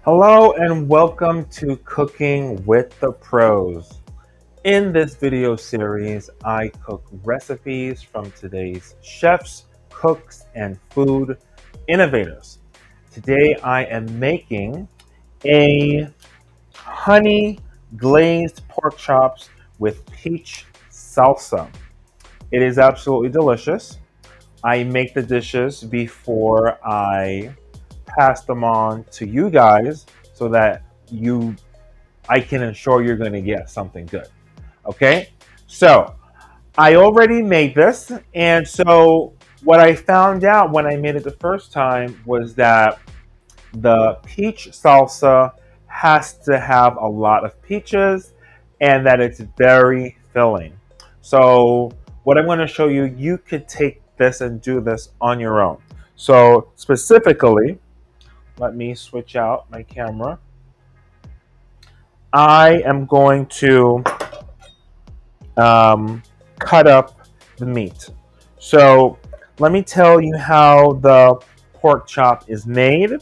Hello and welcome to Cooking with the Pros. In this video series, I cook recipes from today's chefs, cooks, and food innovators. Today I am making a honey glazed pork chops with peach salsa. It is absolutely delicious. I make the dishes before I pass them on to you guys so that you I can ensure you're going to get something good. Okay? So, I already made this, and so what I found out when I made it the first time was that the peach salsa has to have a lot of peaches and that it's very filling. So, what I'm going to show you, you could take this and do this on your own. So, specifically, let me switch out my camera. I am going to cut up the meat. So let me tell you how the pork chop is made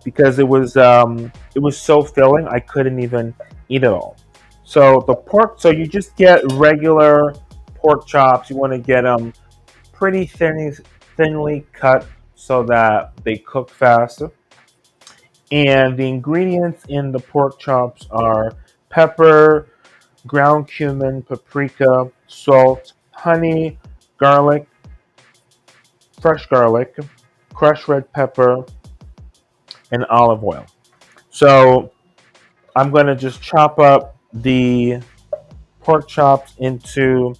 because it was so filling I couldn't even eat it all. So the pork, so you just get regular pork chops. You want to get them pretty thinly cut so that they cook fast. And the ingredients in the pork chops are pepper, ground cumin, paprika, salt, honey, garlic, fresh garlic, crushed red pepper, and olive oil. So I'm going to just chop up the pork chops into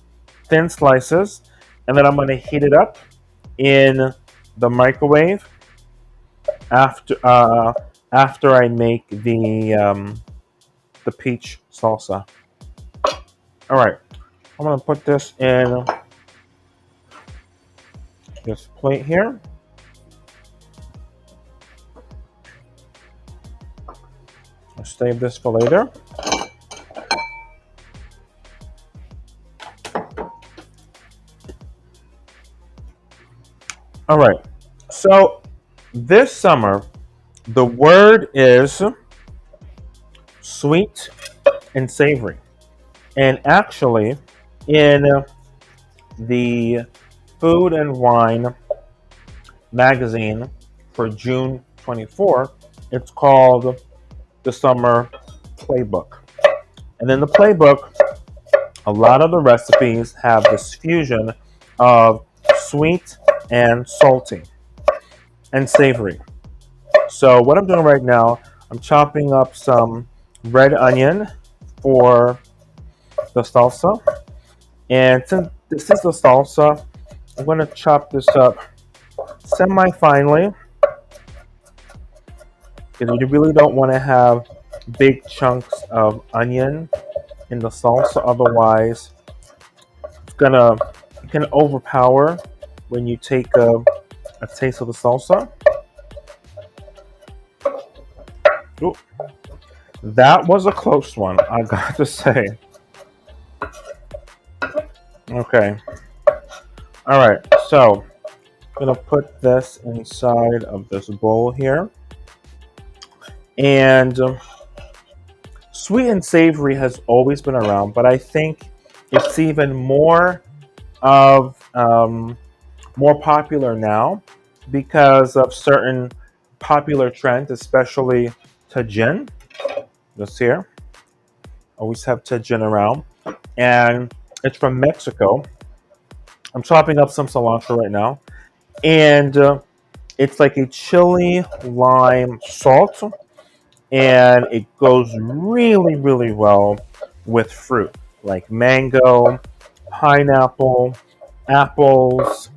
thin slices, and then I'm going to heat it up in the microwave after after I make the peach salsa. All right, I'm going to put this in this plate here. I'll save this for later. All right. So this summer, the word is sweet and savory. And actually, in the Food and Wine magazine for June 24, it's called the Summer Playbook. And in the playbook, a lot of the recipes have this fusion of sweet and salty and savory. So what I'm doing right now, I'm chopping up some red onion for the salsa. And since this is the salsa, I'm going to chop this up semi-finely because you really don't want to have big chunks of onion in the salsa. Otherwise, it can overpower when you take a taste of the salsa. Ooh, that was a close one, I got to say. Okay. All right. So I'm gonna put this inside of this bowl here, and sweet and savory has always been around, but I think it's even of more popular now because of certain popular trends, especially tajin. This here, always have tajin around, and it's from Mexico. I'm chopping up some cilantro right now, and it's like a chili lime salt, and it goes really, really well with fruit like mango, pineapple, apples.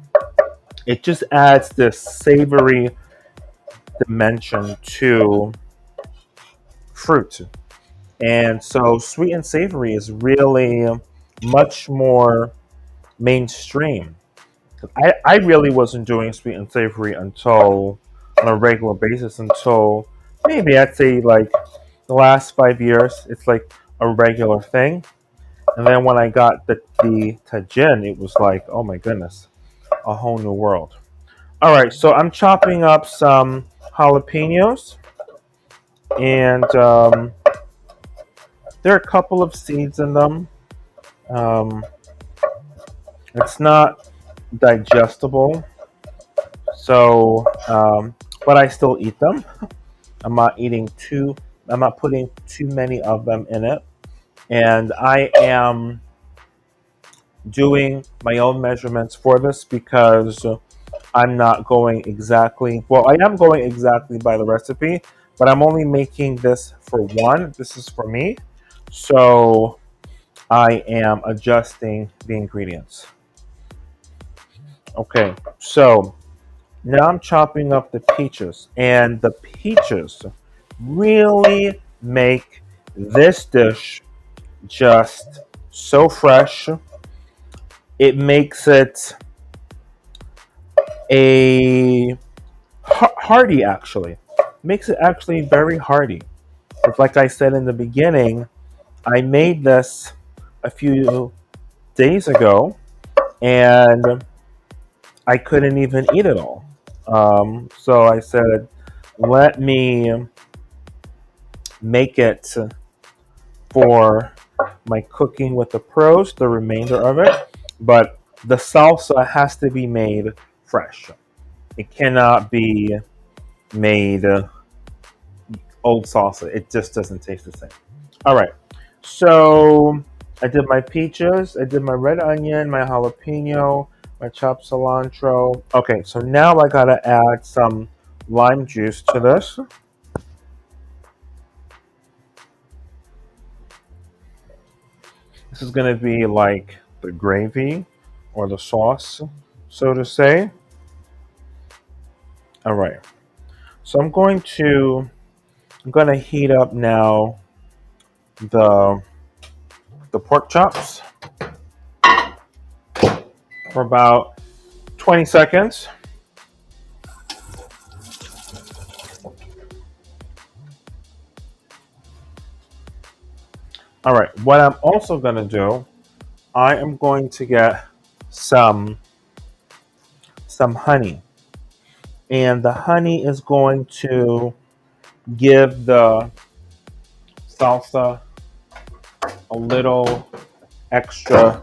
It just adds this savory dimension to fruit. And so sweet and savory is really much more mainstream. I really wasn't doing sweet and savory until on a regular basis until maybe I'd say like the last 5 years. It's like a regular thing. And then when I got the tajin, it was like, oh my goodness, a whole new world. All right, so I'm chopping up some jalapenos and there are a couple of seeds in them. Um, it's not digestible, so but I still eat them. I'm not eating too. I'm not putting too many of them in it, and I am doing my own measurements for this because I'm not going exactly. Well, I am going exactly by the recipe, but I'm only making this for one. This is for me, so I am adjusting the ingredients. Okay, so now I'm chopping up the peaches, and the peaches really make this dish just so fresh. It makes it a hearty, actually. Makes it actually very hearty. It's like I said in the beginning, I made this a few days ago, and I couldn't even eat it all. So I said, let me make it for my cooking with the pros, the remainder of it. But the salsa has to be made fresh. It cannot be made old salsa. It just doesn't taste the same. All right. So I did my peaches, I did my red onion, my jalapeno, my chopped cilantro. Okay, so now I gotta add some lime juice to this. This is gonna be like the gravy or the sauce, so to say. All right. So I'm gonna heat up now the the pork chops for about 20 seconds. All right. What I'm also gonna do, I am going to get some some honey, and the honey is going to give the salsa a little extra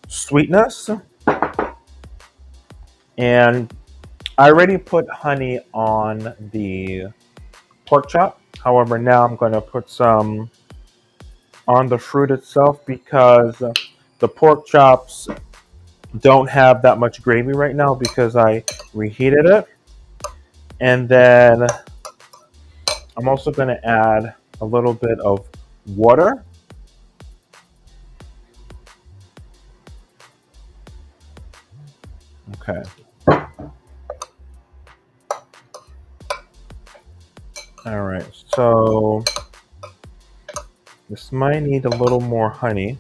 sweetness. And I already put honey on the pork chop. However, now I'm going to put some on the fruit itself because the pork chops don't have that much gravy right now because I reheated it. And then I'm also going to add a little bit of water. Okay. All right. So this might need a little more honey,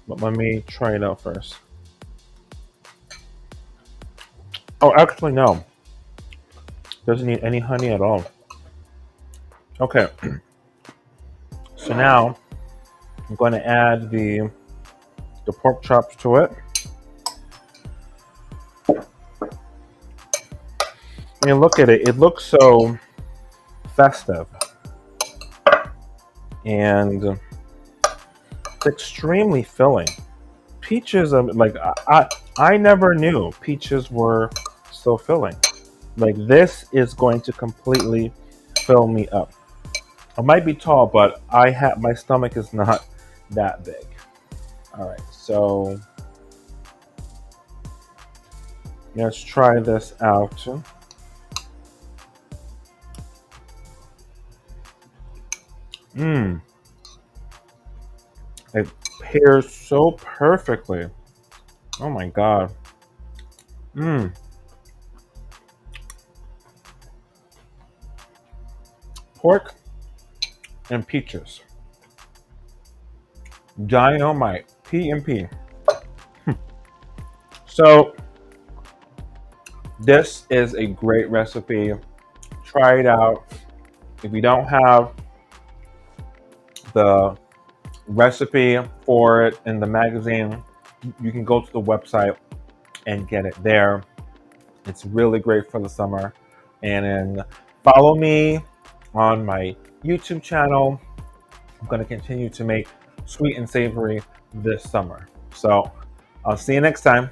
but let me try it out first. Oh, actually, no. Doesn't need any honey at all. Okay. So now I'm going to add the pork chops to it. I mean, look at it. It looks so festive, and it's extremely filling. Peaches, like I never knew peaches were so filling. Like this is going to completely fill me up. I might be tall, but my stomach is not that big. All right, so let's try this out. Mmm, it pairs so perfectly. Oh my god. Mmm, pork and peaches. Dynamite. P and P. So this is a great recipe. Try it out. If you don't have the recipe for it in the magazine, you can go to the website and get it there. It's really great for the summer. And in Follow me on my YouTube channel. I'm going to continue to make sweet and savory this summer. So I'll see you next time.